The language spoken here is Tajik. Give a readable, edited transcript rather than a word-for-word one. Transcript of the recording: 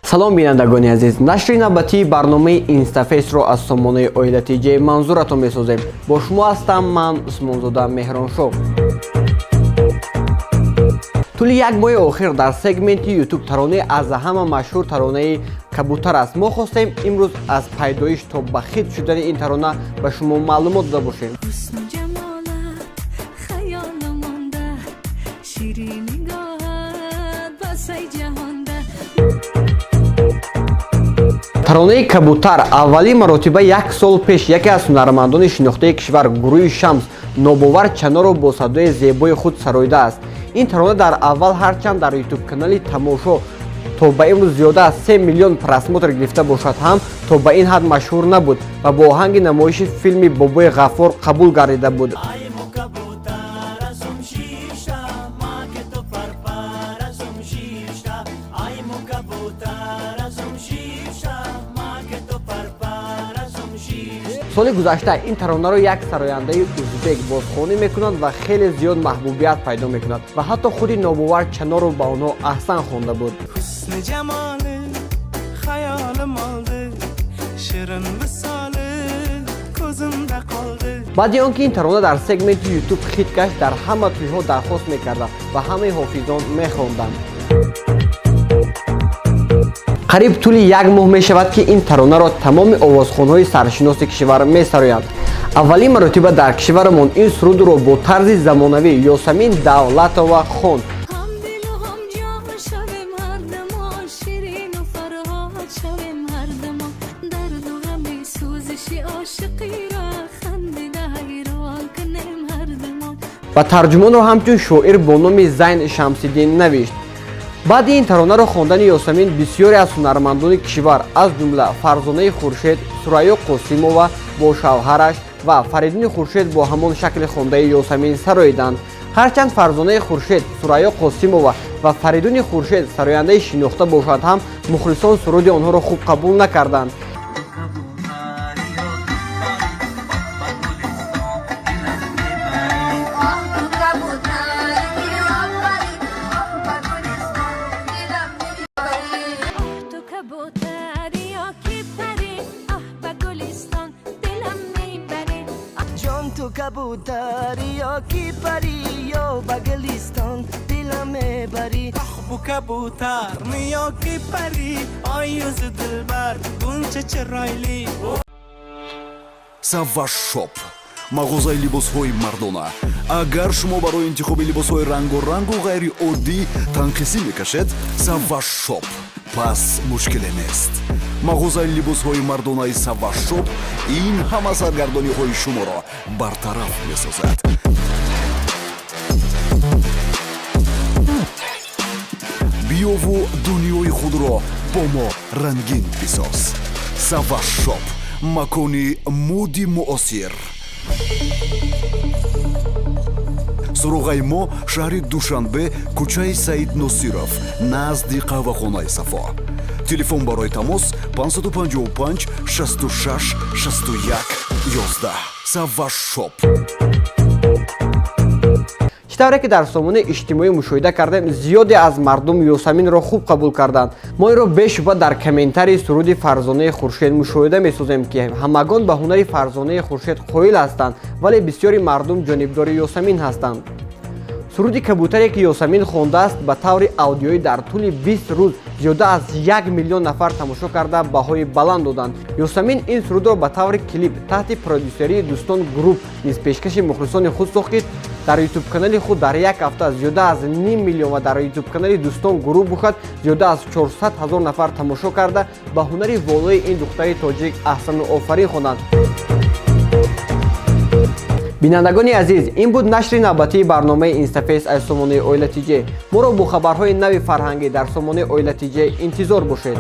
салом бинандагони азиз, нашри навбатии барномаи Instaface-ро аз сомонаи оилати ҷ манзуратон месозем. Бо шумо ҳастам ман Усмонзода Меҳроншоҳ. тӯли як моҳи охир дар сегменти YouTube таронаи аз ҳама машҳур таронаи Кабутар аст. мо хостем имрӯз аз пайдоиш то ба хит шудани ин тарона ба шумо маълумот дода бошем. таронаи Кабутар аввалин маротиба як сол пеш яке аз ҳунармандони шинохтаи кишвар Гурӯҳи Шамс нобовар чаноро бо садои зебои худ сароидааст. ин тарона дар аввал ҳарчанд дар YouTube канали тамошо то ба имрӯз зиёда аз 3 миллион просмотр гирифта бошад ҳам то ба ин ҳад машҳур набуд ва бо оҳанги намоиши филми Бобои Ғаффор қабул гардида буд. соли гузашта ин таронаро як сарояндаи узбек бозхонӣ мекунад ва хеле зиёд маҳбубият пайдо мекунад ва ҳатто худи нобовар чаноро ба онҳо аҳсан хонда буд. баъди он ки ин тарона дар сегменти YouTube хит гашт, дар ҳама тӯйҳо дархост мекарда ва ҳамаи ҳофизон мехонданд. қариб тӯли як моҳ мешавад ки ин таронаро тамоми овозхонҳои саршиноси кишвар месароянд. аввалин маротиба дар кишварамон ин сурудро бо тарзи замонавӣ Ёсамин Давлатова хонд. ва тарҷумонро ҳамчун шоир бо номи Зайн Шамсиддин навишт. баъди ин таронаро хондани Ёсамин бисёре аз ҳунармандони кишвар аз ҷумла Фарзонаи Хуршед, Сурайё Қосимова бо шавҳараш ва Фаридуни Хуршед бо ҳамон шакли хондаи Ёсамин сароиданд. ҳарчанд Фарзонаи Хуршед, Сурайё Қосимова ва Фаридуни Хуршед сарояндаи шинохта бошад ҳам мухлисон суруди онҳоро хуб қабул накарданд. کبوتری یا کی پری یا بگلیستان دلم میبری بو کبوتر یا کی پری آیوز دلبر گونچه چرایلی Savas Shop мағозаи либосҳои мардона. агар шумо барои интихоби либосҳои рангу ғайриоддӣ танқисӣ мекашед, Savas Shop пас мушкиле нест. мағозаи либосҳои мардонаи Savas Shop ин ҳама саргардониҳои шуморо бартараф месозад. биёву дунёи худро бо мо рангин бисоз. Savas Shop макони моди муосир. суроғаи мо шаҳри Душанбе, кӯчаи Саид Носиров, назди қаҳвахонаи Сафо. телефон барои тамос 555 66 61 11. Savas Shop. чӣ тавре ки дар сомонаи иҷтимоӣ мушоҳида кардем, зиёде аз мардум Ёсаминро хуб қабул карданд. мо инро бешубҳа дар комментарии суруди Фарзонаи Хуршед мушоҳида месозем ки ҳамагон ба ҳунари Фарзонаи Хуршед қоил ҳастанд, вале бисёри мардум ҷонибдори Ёсамин ҳастанд. суруди Кабутаре ки Ёсамин хондааст ба таври аудиоӣ дар тӯли 20 рӯз зиёда аз 1 миллион нафар тамошо карда баҳои баланд доданд. Ёсамин ин сурудро ба таври клип таҳти продюсерии Дӯстон Груп низ пешкаши мухлисони худ сохт ки дар YouTube канали худ дар як ҳафта зиёда аз 5 миллион ва дар YouTube канали Дӯстон Груп бошад зиёда аз 400 000 нафар тамошо карда ба ҳунари волои ин духтари тоҷик аҳсану офарин хонанд. бинандагони азиз, ин буд нашри навбатии барномаи Instaface аз сомонаи оилати ҷ. моро бо хабарҳои нави фарҳангӣ дар сомонаи оилати ҷ интизор бошед.